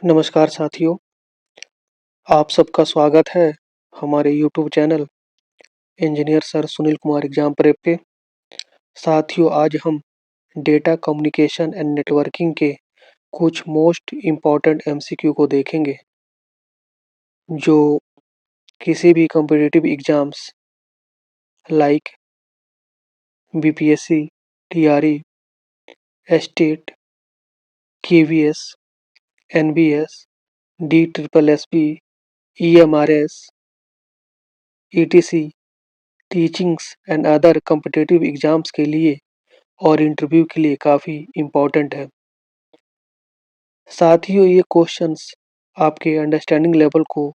नमस्कार साथियों, आप सबका स्वागत है हमारे YouTube channel engineer sir Sunil Kumar exam prep पे। साथियों, आज हम डेटा कम्युनिकेशन एंड नेटवर्किंग के कुछ मोस्ट इम्पॉर्टेंट एमसीक्यू को देखेंगे, जो किसी भी competitive exams like BPSC, TRE, estate, KVS, NBS, D triple SP, EMRS, etc, teachings and other competitive exams के लिए और इंटरव्यू के लिए काफ़ी इम्पोर्टेंट है। साथियों, ये क्वेश्चंस आपके अंडरस्टैंडिंग लेवल को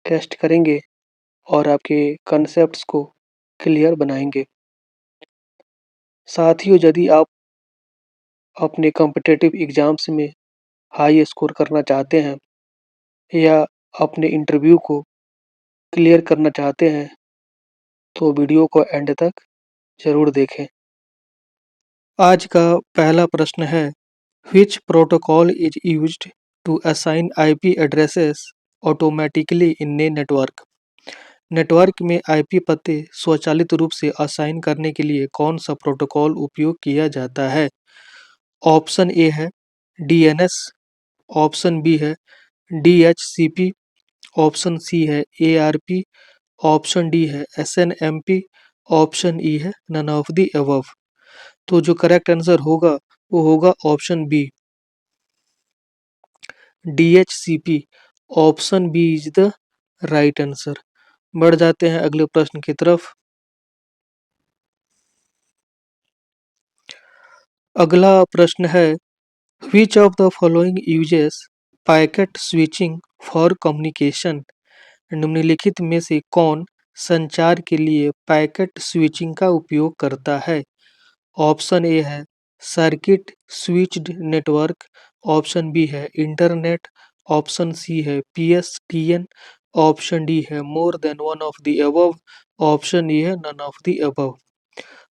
टेस्ट करेंगे और आपके कॉन्सेप्ट्स को क्लियर बनाएंगे। साथियों, यदि आप अपने कॉम्पिटिटिव एग्जाम्स में हाई स्कोर करना चाहते हैं या अपने इंटरव्यू को क्लियर करना चाहते हैं, तो वीडियो को एंड तक ज़रूर देखें। आज का पहला प्रश्न है, Which protocol is used to assign IP addresses automatically in a network? Network में आईपी पते स्वचालित रूप से असाइन करने के लिए कौन सा प्रोटोकॉल उपयोग किया जाता है? ऑप्शन ए है डीएनएस, ऑप्शन बी है डीएचसीपी, ऑप्शन सी है एआरपी, ऑप्शन डी है एसएनएमपी, ऑप्शन ई है नन ऑफ द अबव। तो जो करेक्ट आंसर होगा वो होगा option B, DHCP। Option B is the right answer. बढ़ जाते हैं अगले प्रश्न की तरफ। अगला प्रश्न है, which of the following uses packet switching for communication? निम्नलिखित में से कौन संचार के लिए पैकेट स्विचिंग का उपयोग करता है? ऑप्शन ए है circuit switched network, option B है इंटरनेट, ऑप्शन सी है पीएसटीएन, ऑप्शन डी है more than one of the above, option E है नन ऑफ द अबव।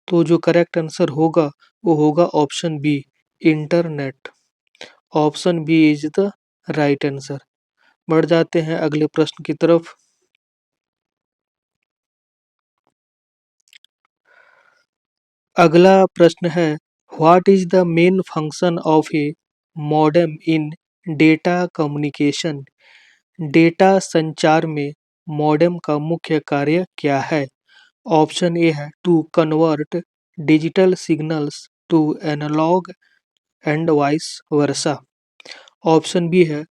तो जो करेक्ट आंसर होगा वो होगा option B, internet. Option B is the right answer. बढ़ जाते हैं अगले प्रश्न की तरफ। अगला प्रश्न है, what is the main function of A modem in data communication? Data संचार में मॉडेम का मुख्य कार्य क्या है? ऑप्शन ए है to convert digital signals to analog and vice versa, option B है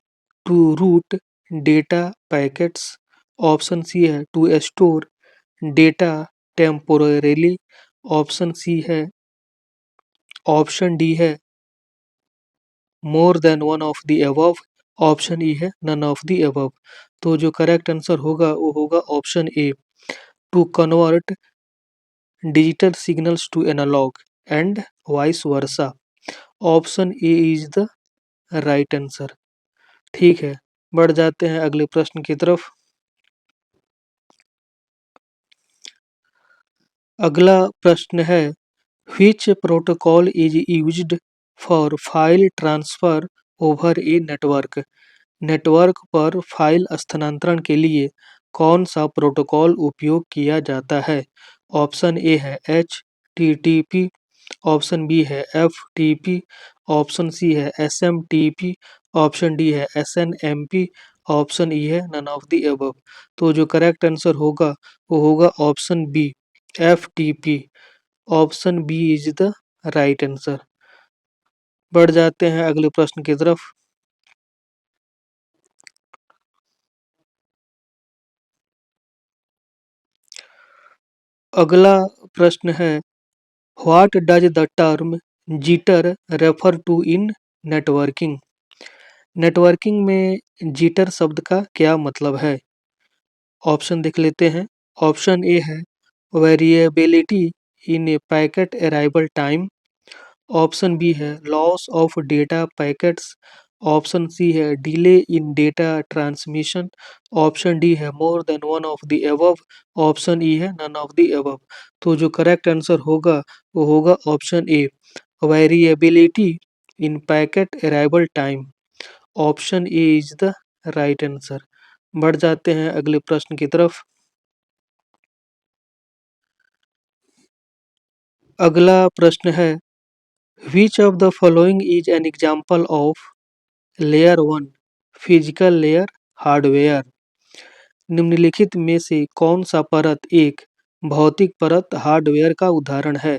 to route data packets, option C है to store data temporarily, option C है ऑप्शन डी है more than one of the above, option E है none of the above. तो जो correct answer होगा वो होगा option A, to convert digital signals to analog and vice versa. Option A is the right answer. ठीक है, बढ़ जाते हैं अगले प्रश्न की तरफ। अगला प्रश्न है, which protocol is used for file transfer over a network? Network पर फाइल स्थानांतरण के लिए कौन सा प्रोटोकॉल उपयोग किया जाता है? ऑप्शन ए है HTTP, ऑप्शन बी है FTP, ऑप्शन सी है SMTP, ऑप्शन डी है SNMP, ऑप्शन ई है नन ऑफ द अबव। तो जो करेक्ट आंसर होगा वो होगा option B, FTP। Option B is the right answer. बढ़ जाते हैं अगले प्रश्न की तरफ। अगला प्रश्न है, what does the term jitter refer to in networking? Networking में जिटर शब्द का क्या मतलब है? ऑप्शन देख लेते हैं। ऑप्शन ए है variability in a packet arrival time, option B है loss of data packets, option C है delay in data transmission, option D है more than one of the above, option E है none of the above. तो जो correct answer होगा वो होगा option A, variability in packet arrival time. Option A is the right answer. बढ़ जाते हैं अगले प्रश्न की तरफ। अगला प्रश्न है, which of the following is an example of layer one physical layer hardware. निम्नलिखित में से कौन सा परत एक भौतिक परत हार्डवेयर का उदाहरण है?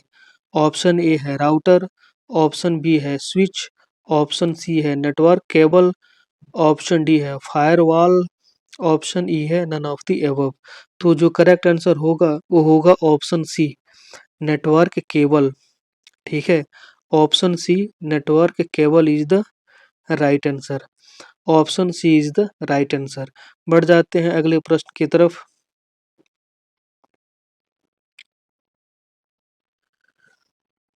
ऑप्शन ए है राउटर, ऑप्शन बी है स्विच, ऑप्शन सी है नेटवर्क केबल, ऑप्शन डी है फायरवॉल, ऑप्शन ई है नन ऑफ द एबव। तो जो करेक्ट आंसर होगा वो होगा ऑप्शन सी, नेटवर्क केबल। ठीक है, option C network cable is the right answer. Option C is the right answer. बढ़ जाते हैं अगले प्रश्न की तरफ।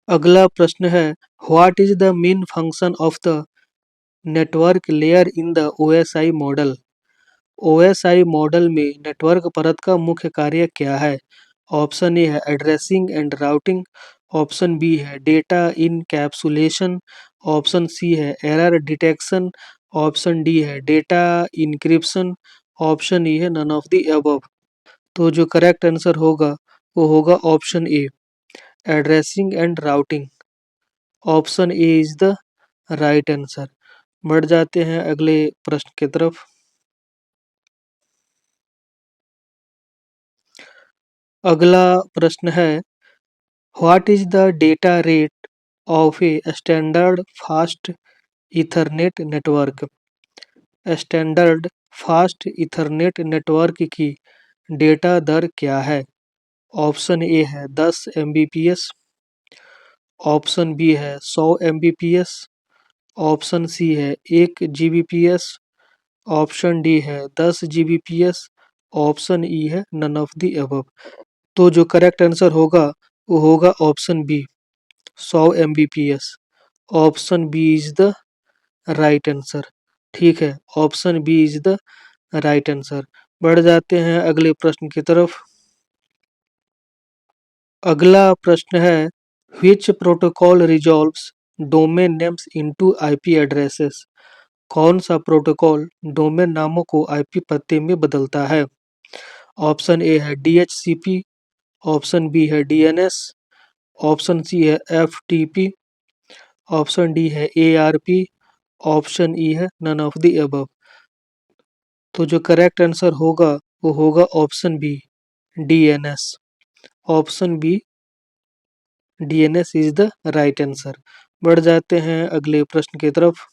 अगला प्रश्न है, what is the main function of the network layer in the OSI model. OSI model में नेटवर्क परत का मुख्य कार्य क्या है? ऑप्शन ए है addressing and routing, option B है data encapsulation, option C है एरर डिटेक्शन, ऑप्शन डी है डेटा इनक्रिप्शन, ऑप्शन ई है नन ऑफ द अबव। तो जो करेक्ट आंसर होगा वो होगा option A, addressing and routing. Option A is the right answer. बढ़ जाते हैं अगले प्रश्न की तरफ। अगला प्रश्न है, what is the data rate of a standard fast Ethernet network. Standard fast Ethernet network की डेटा दर क्या है? ऑप्शन ए है 10 Mbps, ऑप्शन बी है 100 Mbps, ऑप्शन सी है 1 Gbps, ऑप्शन डी है 10 Gbps, ऑप्शन ई है नन ऑफ द अबव। तो जो करेक्ट आंसर होगा वो होगा option B, 100 Mbps। Option B is the right answer. ठीक है, option B is the right answer. बढ़ जाते हैं अगले प्रश्न की तरफ। अगला प्रश्न है, विच protocol resolves domain names into IP addresses. कौन सा प्रोटोकॉल डोमेन नामों को आईपी पते में बदलता है? ऑप्शन ए है DHCP, ऑप्शन बी है DNS, ऑप्शन सी है FTP, ऑप्शन डी है ARP, ऑप्शन ई है नन ऑफ द अबव। तो जो करेक्ट आंसर होगा वो होगा option B, DNS। Option B, DNS is the right answer. बढ़ जाते हैं अगले प्रश्न की तरफ।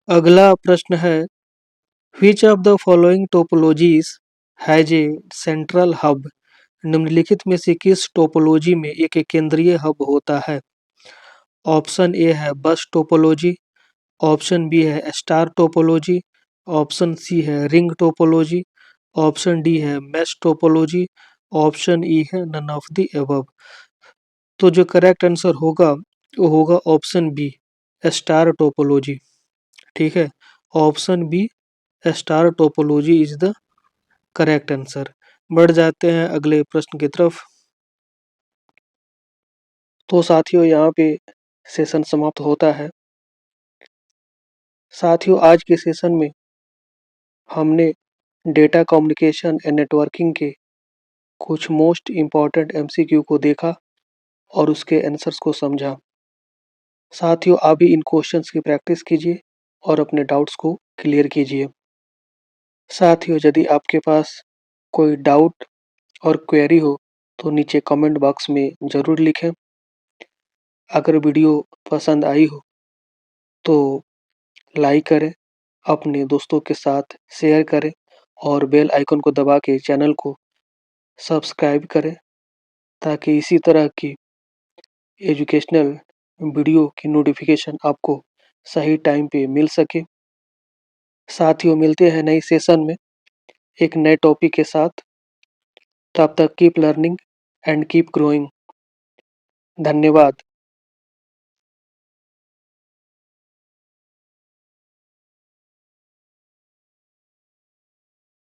अगला प्रश्न है, which of the following topologies has a central hub. निम्नलिखित में से किस टोपोलॉजी में एक केंद्रीय हब होता है? ऑप्शन ए है बस टोपोलॉजी, ऑप्शन बी है स्टार टोपोलॉजी, ऑप्शन सी है रिंग टोपोलॉजी, ऑप्शन डी है मैश टोपोलॉजी, ऑप्शन ई है नन ऑफ द अबव। तो जो करेक्ट आंसर होगा वो होगा ऑप्शन बी, स्टार टोपोलॉजी। ठीक है, option B, star topology is the correct answer. बढ़ जाते हैं अगले प्रश्न की तरफ। तो साथियों यहाँ पे सेशन समाप्त होता है। साथियों आज के सेशन में हमने डेटा कम्युनिकेशन एंड नेटवर्किंग के कुछ मोस्ट इम्पॉर्टेंट MCQ को देखा और उसके आंसर्स को समझा। साथियों आप भी इन क्वेश्चंस की प्रैक्टिस कीजिए और अपने डाउट्स को क्लियर कीजिए। साथियों यदि आपके पास कोई डाउट और क्वेरी हो तो नीचे कमेंट बॉक्स में ज़रूर लिखें। अगर वीडियो पसंद आई हो तो लाइक करें, अपने दोस्तों के साथ शेयर करें और बेल आइकन को दबा के चैनल को सब्सक्राइब करें ताकि इसी तरह की एजुकेशनल वीडियो की नोटिफिकेशन आपको सही टाइम पे मिल सके। साथियों मिलते हैं नई सेशन में एक नए टॉपिक के साथ। तब तक keep learning and keep growing. धन्यवाद।